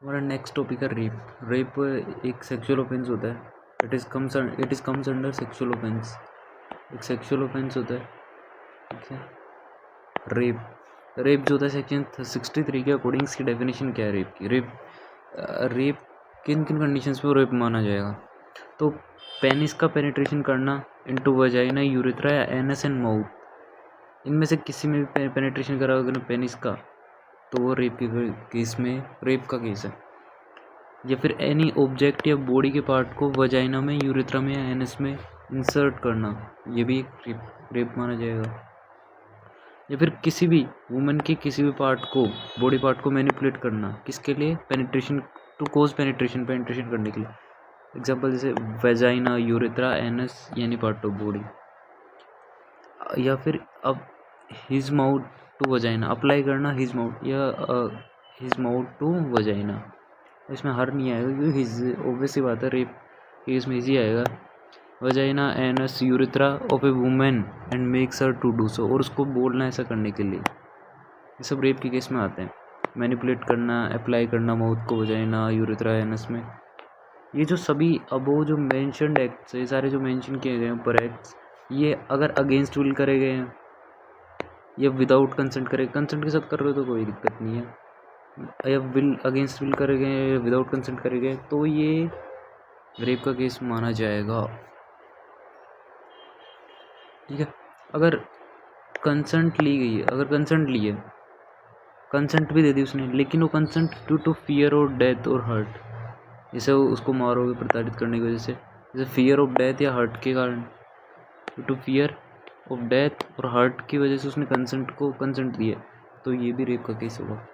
हमारा next topic है rape. Rape एक सेक्सुअल ऑफेंस होता है। It is comes under sexual offence. एक सेक्सुअल ऑफेंस होता है, ठीक है। रेप जो होता है सेक्शन 63 के अकॉर्डिंग इसकी डेफिनेशन क्या है रेप की। रेप किन किन कंडीशंस पे रेप माना जाएगा। तो पेनिस का पेनिट्रेशन करना इनटू वजाइना, यूरेथ्रा या एनस एंड माउथ, इनमें से किसी में भी पेनिट्रेशन करा अगर पेनिस का, तो वो रेप के केस में रेप का केस है। या फिर एनी ऑब्जेक्ट या बॉडी के पार्ट को वजाइना में, यूरेथ्रा में या एनस में इंसर्ट करना, ये भी एक रेप माना जाएगा। या फिर किसी भी वुमेन के किसी भी पार्ट को, बॉडी पार्ट को मैनिपुलेट करना, किसके लिए, पेनिट्रेशन, टू कोज पेनिट्रेशन करने के लिए। एग्जाम्पल जैसे वेजाइना, यूरेथ्रा, एनस यानी पार्ट ऑफ बॉडी। या फिर अब his mouth to vagina, apply करना हिज माउथ या हिज माउथ टू वजाइना। इसमें हर नहीं आएगा क्योंकि हिज ऑब्वियस सी बात है, रेप केस में इजी आएगा। Vagina, anus, urethra of a women and makes her to do so, और उसको बोलना ऐसा करने के लिए, ये सब रेप के केस में आते हैं। मैनिपुलेट करना, अप्लाई करना माउथ को वजाइना, यूरेथ्रा, एनस में। ये जो सभी अबो जो मेंशन्ड एक्ट्स, ये सारे जो मेंशन किए गए हैं ऊपर एक्ट्स, ये अगर अगेंस्ट विल करे गए हैं या विदाउट कंसेंट करे, कंसेंट के साथ कर रहे हो तो कोई दिक्कत नहीं है, या विल अगेंस्ट विल करे गए, विदाउट कंसेंट करे गए, तो ये रेप का केस माना जाएगा, ठीक है। अगर कंसेंट ली गई है, अगर कंसेंट ली है, कंसेंट भी दे दी उसने, लेकिन वो कंसेंट ड्यू टू फियर और डेथ और हर्ट, जैसे उसको मारोगे प्रताड़ित करने की वजह से, जैसे फियर ऑफ डेथ या हर्ट के कारण, due to fear of death और हर्ट की वजह से उसने कंसेंट दिया, तो ये भी रेप का केस होगा।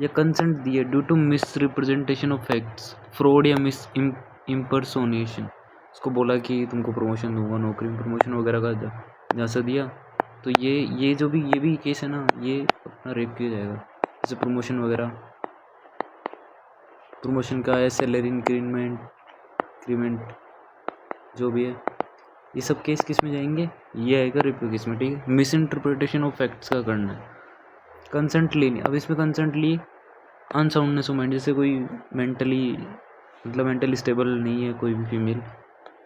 या कंसेंट दिया due to misrepresentation of facts, fraud या मिस इम्पर्सोनेशन, उसको बोला कि तुमको प्रमोशन दूंगा, नौकरी में प्रमोशन वगैरह का जहाँ से दिया, तो ये भी केस है ना, ये अपना रेप किया जाएगा। जैसे प्रमोशन वगैरह, प्रमोशन का है, सैलरी इंक्रीमेंट जो भी है, ये सब केस किस में जाएंगे, ये आएगा रेप के केस में, ठीक है। मिस इंटरप्रिटेशन ऑफ फैक्ट्स का करना है, कंसेंट लेनी, अब इसमें कंसेंट ली, अनसाउंडनेस ऑफ माइंड, जैसे कोई मेंटली स्टेबल नहीं है कोई भी फीमेल,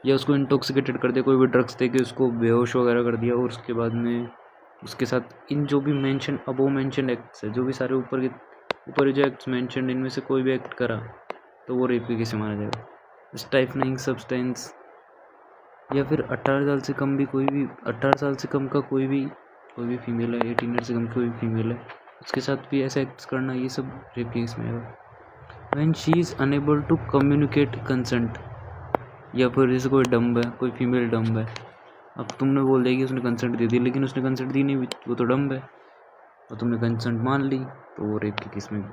या उसको इंटॉक्सिकेटेड कर दिया, कोई भी ड्रग्स दे के उसको बेहोश वगैरह कर दिया, और उसके बाद में उसके साथ इन जो भी अबो मेंशन एक्ट्स है, जो भी सारे ऊपर जो एक्ट्स मेंशन, इनमें से कोई भी एक्ट करा तो वो रेप के केस माना जाएगा। स्टाइफनिंग सब्सटेंस, या फिर 18 साल से कम भी 18 साल से कम का कोई भी फीमेल है, 18 ईयर से कम कोई भी फीमेल है, उसके साथ भी ऐसा एक्ट्स करना, ये सब रेप केस में आएगा। When she is unable to communicate consent, या फिर जैसे कोई डम्ब है, कोई फीमेल डम्ब है, अब तुमने बोल दिया कि उसने कंसेंट दे दी, लेकिन उसने कंसेंट दी नहीं, वो तो डम्ब है, और तुमने कंसेंट मान ली, तो वो रेप के केस में।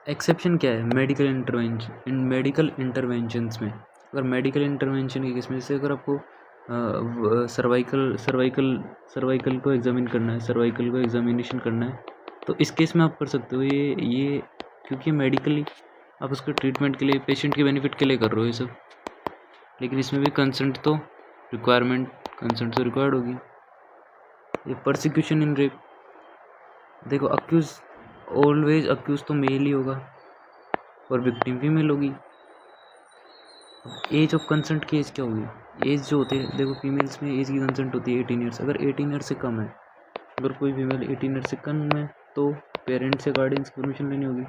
एक्सेप्शन क्या है, मेडिकल इंटरवेंशंस में, अगर मेडिकल इंटरवेंशन के केस में, जैसे अगर आपको सर्वाइकल को एग्जामिन करना है, सर्वाइकल को एग्जामिनेशन करना है, तो इस केस में आप कर सकते हो ये क्योंकि मेडिकली आप उसके ट्रीटमेंट के लिए, पेशेंट के बेनिफिट के लिए कर रहे हो ये सब, लेकिन इसमें भी कंसेंट तो रिक्वायर्ड होगी। ये परसिक्यूशन इन रेप, देखो ऑलवेज अक्यूज तो मेल ही होगा और विक्टिम फीमेल होगी। एज ऑफ कंसेंट की एज क्या होगी, एज जो होते हैं, देखो फीमेल्स में एज की कंसेंट होती है 18 ईयर्स, अगर 18 ईयर से कम है, अगर कोई फीमेल 18 ईयर से कम है, तो पेरेंट्स या गार्डियंस की परमिशन लेनी होगी।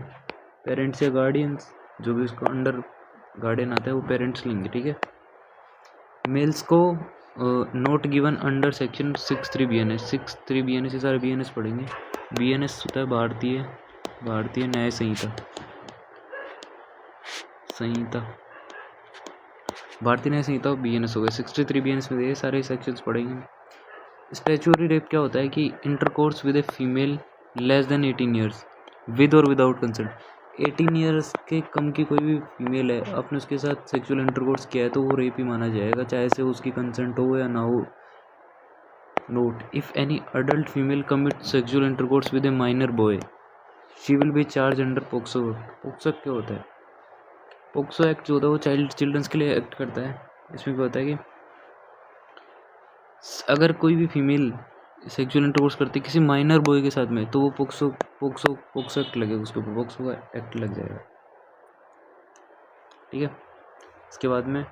पेरेंट्स या गार्डियंस, जो भी उसका अंडर गार्डियन आता है, वो पेरेंट्स लेंगे, ठीक है। मेल्स को note given under section 63 BNS, 63 BNS, ये सारे BNS पढ़ेंगे। BNS होता है भारतीय न्याय संहिता, भारतीय न्याय संहिता BNS हो गया। 63 BNS में ये सारे सेक्शंस पढ़ेंगे। स्टैच्यूटरी रेप क्या होता है कि intercourse with a female less than 18 years with और विदाउट कंसेंट, 18 ईयर्स के कम की कोई भी फीमेल है, आपने उसके साथ सेक्सुअल इंटरकोर्स किया है, तो वो रेप ही माना जाएगा, चाहे से उसकी कंसेंट हो या ना हो। Note, if any adult female commit sexual intercourse with A minor boy, she will be charge under POCSO. POCSO क्या होता है, पोक्सो एक्ट जो होता है वो चिल्ड्रंस के लिए एक्ट करता है। इसमें क्या होता है कि अगर कोई भी फीमेल सेक्सुअल इंटरकोर्स करती है किसी माइनर बॉय के साथ में, तो वो पोक्सो एक्ट लगेगा, उसके ऊपर पोक्सो का एक्ट लग जाएगा। ठीक है, इसके बाद में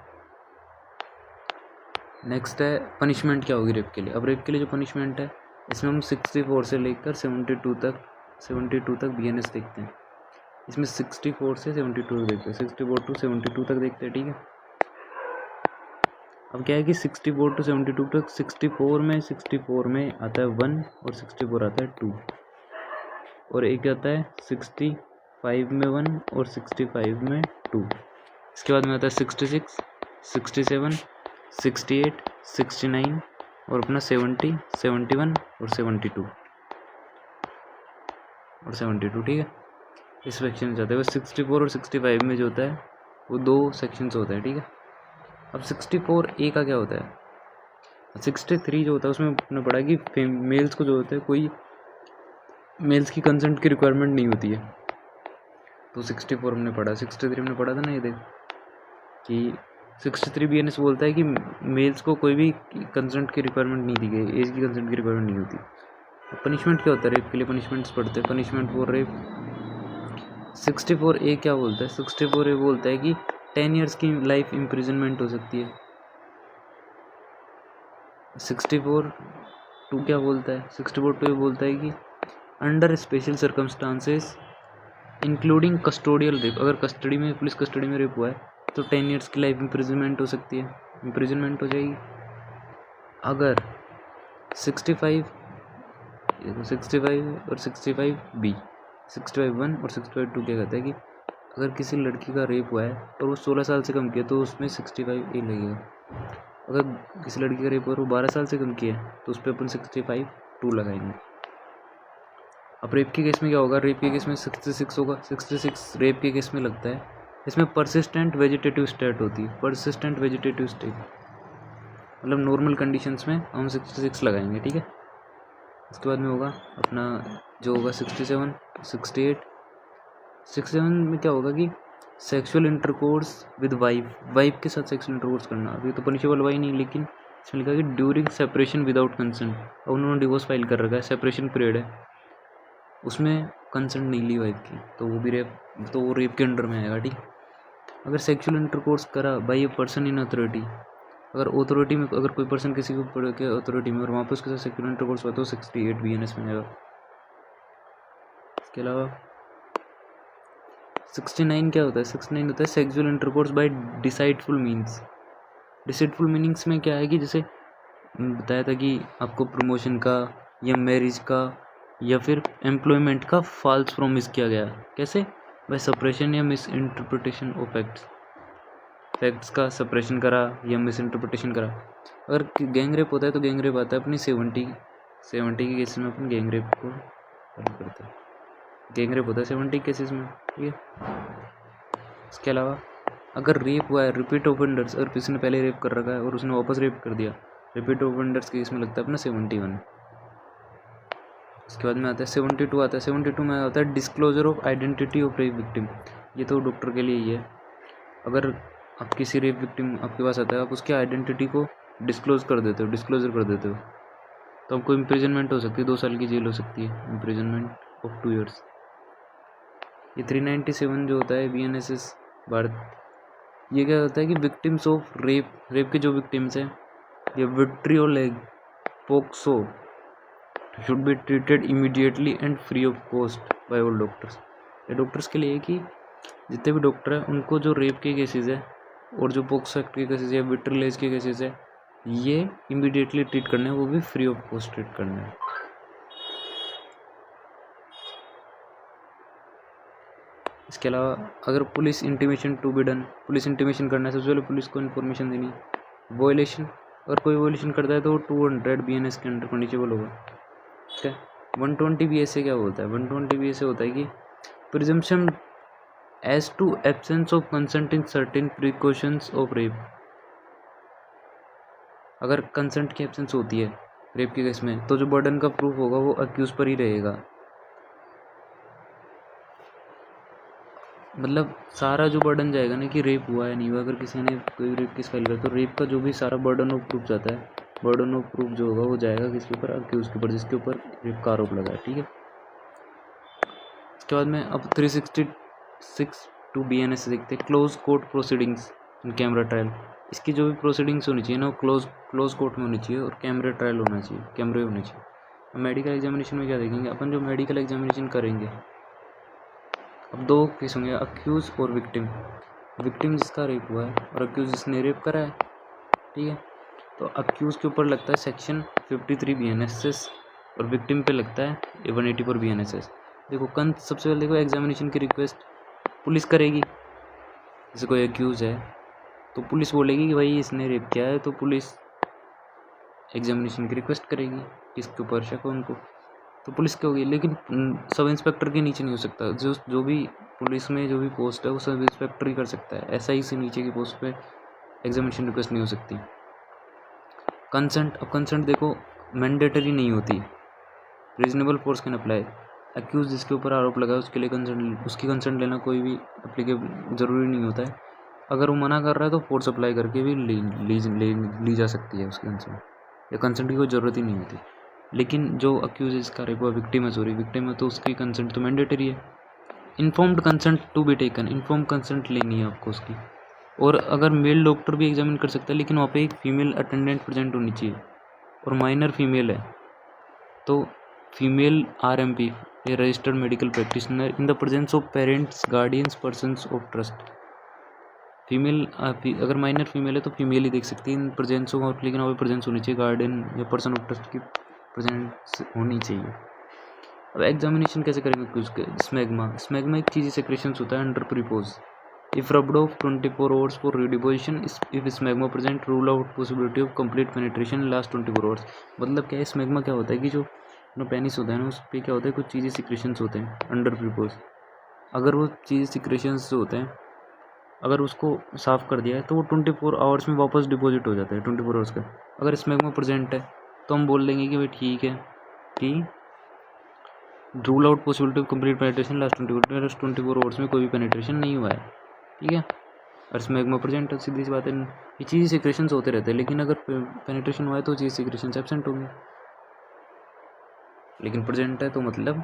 नेक्स्ट है पनिशमेंट क्या होगी रेप के लिए। अब रेप के लिए जो पनिशमेंट है, इसमें हम 64 से लेकर 72 तक BNS देखते हैं। इसमें 64 से 72 देखते हैं, 64 to 72 तक देखते हैं। ठीक है, अब क्या है कि 64 to 72 तक 64 में आता है 1 और 64 आता है 2, और एक आता है 65 में 1 और 65 में 2। इसके बाद में आता है 66, 67, 68, 69 और अपना 70, 71 और 72 और 72। ठीक है, इस सेक्शन में जाते हैं। 64 और 65 में जो होता है वो 2 सेक्शंस होते हैं। ठीक है, अब 64A का क्या होता है। 63 जो होता है उसमें हमने पढ़ा कि मेल्स को जो होता है कोई मेल्स की कंसेंट की रिक्वायरमेंट नहीं होती है, तो 64 हमने पढ़ा। 63 हमने पढ़ा था ना, ये देख कि 63 BNS बोलता है कि मेल्स को कोई भी कंसेंट की रिक्वायरमेंट नहीं दी गई, एज की कंसेंट की रिक्वायरमेंट नहीं होती। पनिशमेंट क्या होता है रेप के लिए, पनिशमेंट्स पढ़ते हैं। पनिशमेंट फॉर रेप 64A क्या बोलता है, 64A बोलता है कि 10 ईयर्स की लाइफ इम्प्रिजनमेंट हो सकती है। 64(2) क्या बोलता है, 64(2) बोलता है कि under special circumstances including custodial rape, अगर कस्टडी में पुलिस कस्टडी में रेप हुआ है तो 10 ईयर्स की लाइफ इम्प्रिजनमेंट हो सकती है, इम्प्रिजनमेंट हो जाएगी। अगर 65 और 65(b), 65(1) और 65(2) क्या कहता है कि अगर किसी लड़की का रेप हुआ है और वो 16 साल से कम किया तो उसमें 65A लगेगा। अगर किसी लड़की का रेप हुआ और वो 12 साल से कम किया है तो उस पर अपन 65(2) लगाएंगे। अब रेप के केस में क्या होगा, रेप के केस में 66 होगा। 66 रेप के केस में लगता है। इसमें परसिस्टेंट वेजिटेटिव स्टेट होती है, परसिस्टेंट वेजिटेटिव स्टेट मतलब नॉर्मल कंडीशंस में हम 66 लगाएंगे। ठीक है, इसके बाद में होगा अपना जो होगा 67, 68। 67 में क्या होगा कि सेक्सुअल इंटरकोर्स विद वाइफ के साथ सेक्सुअल इंटरकोर्स करना। अभी तो पनिशेबल हुआ ही नहीं, लेकिन इसमें लिखा कि ड्यूरिंग सेपरेशन विदाउट कंसेंट। अब उन्होंने डिवोर्स फाइल कर रखा है, सेपरेशन पीरियड है, उसमें कंसेंट नहीं ली वाइफ की, तो वो भी रेप, तो वो रेप के अंडर में आएगा। ठीक, अगर सेक्सुअल इंटरकोर्स करा by a person in authority, अगर अथॉरिटी में अगर कोई पर्सन किसी के अथॉरिटी में और वहाँ पे उसके साथ सेक्सुअल इंटरकोर्स हुआ तो 68 BNS में आएगा। इसके अलावा 69 क्या होता है, 69 होता है sexual intercourse by deceitful means. Deceitful meanings में क्या है कि जैसे बताया था कि आपको प्रमोशन का या मैरिज का या फिर एम्प्लॉयमेंट का फॉल्स प्रॉमिस किया गया, कैसे, बाय सप्रेशन या मिस इंटरप्रिटेशन ऑफ फैक्ट्स का सप्रेशन करा या मिस इंटरप्रिटेशन करा। अगर गैंग रेप होता है तो गैंग रेप आता है अपनी 70 के केसेस में अपन गैंग रेप को करते हैं। गैंग रेप होता है 70 केसेस में। ठीक है, इसके अलावा अगर रेप हुआ है रिपीट ऑफेंडर्स, अगर किसी ने पहले रेप कर रखा है और उसने वापस रेप कर दिया, रिपीट ऑफेंडर्स के केस में लगता है अपना 71। इसके बाद में आता है 72 आता है। 72 में आता है disclosure of identity of rape victim. ये तो डॉक्टर के लिए ही है। अगर आप किसी रेप विक्टिम आपके पास आता है, आप उसकी आइडेंटिटी को डिस्क्लोजर कर देते हो तो आपको इम्प्रिजनमेंट हो सकती है, 2 साल की जेल हो सकती है, इम्प्रिजनमेंट ऑफ 2 ईयर्स। ये 397 जो होता है BNSS भारत, ये क्या होता है कि विक्टिम्स ऑफ रेप के जो विक्टिम्स हैं, ये vitriol POCSO should be treated immediately and free of cost by all doctors. ये डॉक्टर्स के लिए कि जितने भी डॉक्टर हैं उनको जो रेप के केसेस है और जो पोक्सो एक्ट के केसेस है, विट्रियोल के केसेस है, ये इमीडिएटली ट्रीट करने हैं, वो भी फ्री ऑफ कॉस्ट ट्रीट करने हैं। इसके अलावा अगर police intimation to be done, police intimation करना है, सबसे पहले पुलिस को इन्फॉर्मेशन देनी। वॉयलेशन, अगर कोई वॉयलेशन करता है तो 200 BNS के अंडर पनिशेबल होगा। ठीक है, 120 BSA क्या बोलता है, 120 BSA होता है कि presumption as to absence of consent in certain precautions of rape. अगर कंसेंट की एब्सेंस होती है रेप के केस में तो जो बर्डन का प्रूफ होगा वो अक्यूज पर ही रहेगा। मतलब सारा जो बर्डन जाएगा ना कि रेप हुआ है नहीं हुआ, अगर किसी ने कोई रेप केस फाइल करा तो रेप का जो भी सारा बर्डन ऑफ प्रूफ जाता है बर्डन ऑफ प्रूफ जो होगा वो जाएगा किसके ऊपर, अक्यूज के ऊपर, जिसके ऊपर रेप का आरोप लगा है, ठीक है। इसके बाद में अब 366 टू BNS देखते हैं, close court proceedings in camera trial. इसकी जो भी प्रोसीडिंग्स होनी चाहिए ना वो क्लोज कोर्ट में होनी चाहिए और कैमरा ट्रायल होना चाहिए, कैमरे होने चाहिए। मेडिकल एग्जामिनेशन में क्या देखेंगे अपन, जो मेडिकल एग्जामिनेशन करेंगे, अब दो केस होंगे, अक्यूज और विक्टिम। विक्टिम जिसका रेप हुआ है और अक्यूज जिसने रेप करा है, ठीक है। तो अक्यूज के ऊपर लगता है सेक्शन 53 BNSS और विक्टिम पे लगता है 184 BNSS। देखो सबसे पहले देखो, एग्जामिनेशन की रिक्वेस्ट पुलिस करेगी। जैसे कोई अक्यूज है तो पुलिस बोलेगी कि भाई इसने रेप किया है, तो पुलिस एग्जामिनेशन की रिक्वेस्ट करेगी, किसके ऊपर शक हो उनको, तो पुलिस क्या होगी। लेकिन सब इंस्पेक्टर के नीचे नहीं हो सकता, जो भी पुलिस में जो भी पोस्ट है वो सब इंस्पेक्टर ही कर सकता है। SI से नीचे की पोस्ट पे एग्जामिनेशन रिक्वेस्ट नहीं हो सकती। कंसेंट, अब कंसेंट देखो मैंडेटरी नहीं होती, reasonable force can apply. Accused जिसके ऊपर आरोप लगा है उसके लिए उसकी कंसेंट लेना कोई भी एप्लीकेबल ज़रूरी नहीं होता है। अगर वो मना कर रहा है तो फोर्स अप्लाई करके भी ली जा सकती है उसकी कंसेंट, या कंसेंट की कोई ज़रूरत ही नहीं होती। लेकिन जो अक्यूज इसका रेप हुआ, विक्टिम है, तो उसकी कंसेंट तो मैंडेटरी है। Informed consent to be taken, inform consent लेनी है आपको उसकी। और अगर मेल डॉक्टर भी एग्जामिन कर सकता है, लेकिन वहाँ पे एक फीमेल अटेंडेंट प्रेजेंट होनी चाहिए, और माइनर फीमेल है तो फीमेल RMP या registered medical practitioner in the presence of parents, guardians, persons of trust. Female अगर माइनर फीमेल है तो फीमेल ही देख सकती है इन प्रेजेंस ऑफ, लेकिन वहाँ पे प्रेजेंस होनी चाहिए गार्डियन या पर्सन ऑफ ट्रस्ट की प्रेजेंस होनी चाहिए। अब एग्जामिनेशन कैसे करेंगे कुछ, स्मैग्मा एक चीज़ी सेक्रेशंस होता है under prepuce. If rubbed off 24 hours for redeposition, if smegma present rule out possibility of complete penetration last 24 hours. मतलब क्या है, स्मैग्मा क्या होता है कि जो पेनिस होता है ना, उस पर क्या होता है, कुछ चीज़ी सिक्रेशंस होते हैं अंडर प्रीपोज। अगर वो चीज़ी सिक्रेशंस होते हैं, अगर उसको साफ़ कर दिया है तो वो 24 आवर्स में वापस डिपॉजिट हो जाता है 24 आवर्स का। अगर स्मैग्मा प्रेजेंट है तो हम बोल देंगे कि भाई ठीक है कि rule out possibility of complete penetration last 24 hours में कोई भी पेनिट्रेशन नहीं हुआ है, ठीक है। और स्मैग्मा प्रेजेंट है, सीधी सी बात है, ये चीज़ सिक्रेशंस होते रहते हैं, लेकिन अगर पेनिट्रेशन हुआ है तो चीज़ सिक्रेशंस एब्सेंट होंगे। लेकिन प्रेजेंट है तो मतलब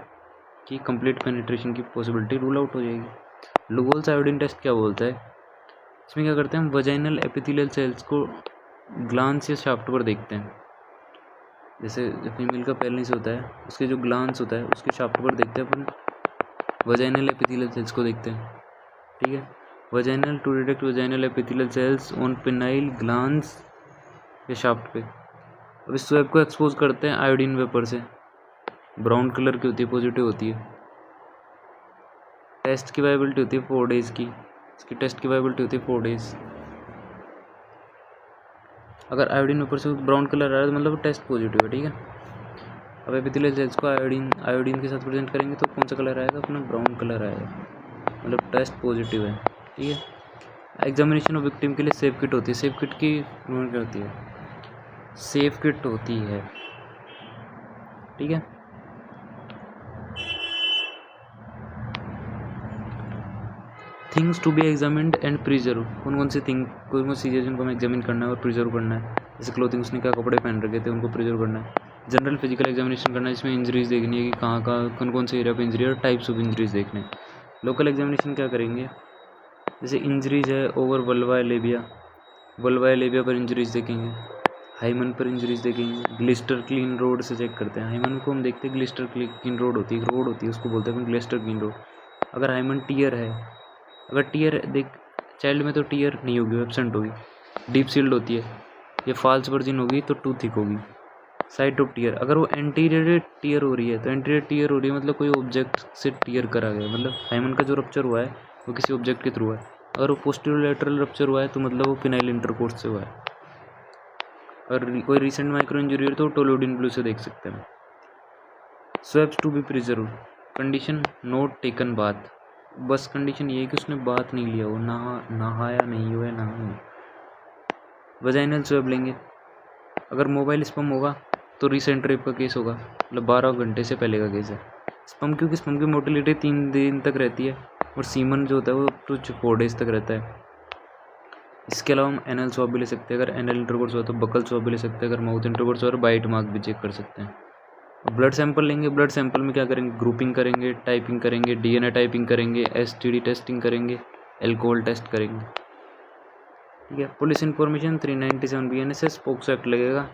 कि कंप्लीट पेनिट्रेशन की पॉसिबिलिटी रूल आउट हो जाएगी। लुगोल्स आयोडीन टेस्ट क्या बोलता है, इसमें क्या करते हैं हम, वजाइनल एपिथेलियल सेल्स को ग्लांस या शाफ्ट पर देखते हैं। जैसे जो फीमेल का पेनिस होता है उसके जो ग्लांस होता है उसके शाफ्ट पर देखते हैं अपन, वजाइनल एपिथेलियल सेल्स को देखते हैं, ठीक है। Vaginal to detect vaginal epithelial cells on penile glans या शाफ्ट पे। अब इस स्वैब को एक्सपोज करते हैं आयोडीन वेपर से, ब्राउन कलर की होती है, पॉजिटिव होती है। टेस्ट की वायबिलिटी होती है 4 डेज़ की, इसकी टेस्ट की वायबिलिटी होती है 4 डेज़। अगर आयोडीन ऊपर से ब्राउन कलर आ रहा है तो मतलब टेस्ट पॉजिटिव है, ठीक है। अब एपिथेलियल सेल्स को आयोडीन के साथ प्रेजेंट करेंगे तो कौन सा कलर आएगा अपना, ब्राउन कलर आएगा, मतलब टेस्ट पॉजिटिव है, ठीक है। एग्जामिनेशन ऑफ विक्टिम के लिए सेफ किट होती है, सेफ किट की क्या होती है, सेफ किट होती है, ठीक है। Things to be examined and preserve, कौन सी चीज़ें जिनको हमें एग्जामिन करना है और प्रिजर्व करना है। जैसे क्लोथिंग, उसने क्या कपड़े पहन रखे थे उनको प्रिजर्व करना है। जनरल फिजिकल एग्जामिनेशन करना है, इसमें इंजरीज देखनी है कि कहाँ कौन से एरिया पे इंजरी है और टाइप्स ऑफ इंजरीज देखने हैं। लोकल एग्जामिनेशन क्या करेंगे, जैसे इंजरीज है ओवर वल्वा लेबिया पर इंजरीज देखेंगे, हाइमन पर इंजरीज देखेंगे, ग्लिस्टर क्लीन रोड से चेक करते हैं। हाइमन को हम देखते हैं, ग्लिस्टर क्लीन रोड होती है, एक रोड होती है उसको बोलते हैं ग्लिस्टर क्लीन रोड। अगर हाइमन टीयर है, अगर टीयर देख चाइल्ड में तो टीयर नहीं होगी, एब्सेंट होगी, डीप सील्ड होती है, ये फॉल्स वर्जिन होगी तो टू थिक होगी। साइट ऑफ टीयर, अगर वो एंटीरियर टीयर हो रही है तो एंटीरियर टीयर हो रही है मतलब कोई ऑब्जेक्ट से टीयर करा गया, मतलब हाइमन का जो रप्चर हुआ है वो किसी ऑब्जेक्ट के थ्रू है। अगर वो पोस्टीरियर लैटरल रप्चर हुआ है तो मतलब वो फिनाइल इंटरकोर्स से हुआ है। अगर कोई रिसेंट माइक्रो इंजरी है तो टोलोडिन ब्लू से देख सकते हैं। Swabs to be preserve, condition note taken bath, बस कंडीशन ये है कि उसने बात नहीं लिया हो, नहाया नहीं हुआ है, नहा। वजाइनल स्वैब लेंगे, अगर मोबाइल स्पम होगा तो रिसेंट रेप का केस होगा, मतलब 12 घंटे से पहले का केस है। स्पम क्योंकि स्पम की मोटिलिटी 3 दिन तक रहती है और सीमन जो होता है वो 4 डेज तक रहता है। इसके अलावा हम एनल स्वैब भी ले सकते हैं, अगर एनल इंटरकोर्स हुआ तो बकल स्वैब भी ले सकते हैं, अगर माउथ इंटरकोर्स हुआ तो बाइट मार्क भी चेक कर सकते हैं। ब्लड सैंपल लेंगे, ब्लड सैंपल में क्या करेंगे, ग्रुपिंग करेंगे, टाइपिंग करेंगे, डीएनए टाइपिंग करेंगे, एसटीडी टेस्टिंग करेंगे, एल्कोहल टेस्ट करेंगे। ठीक है। Police information 397 BNSS POCSO act लगेगा।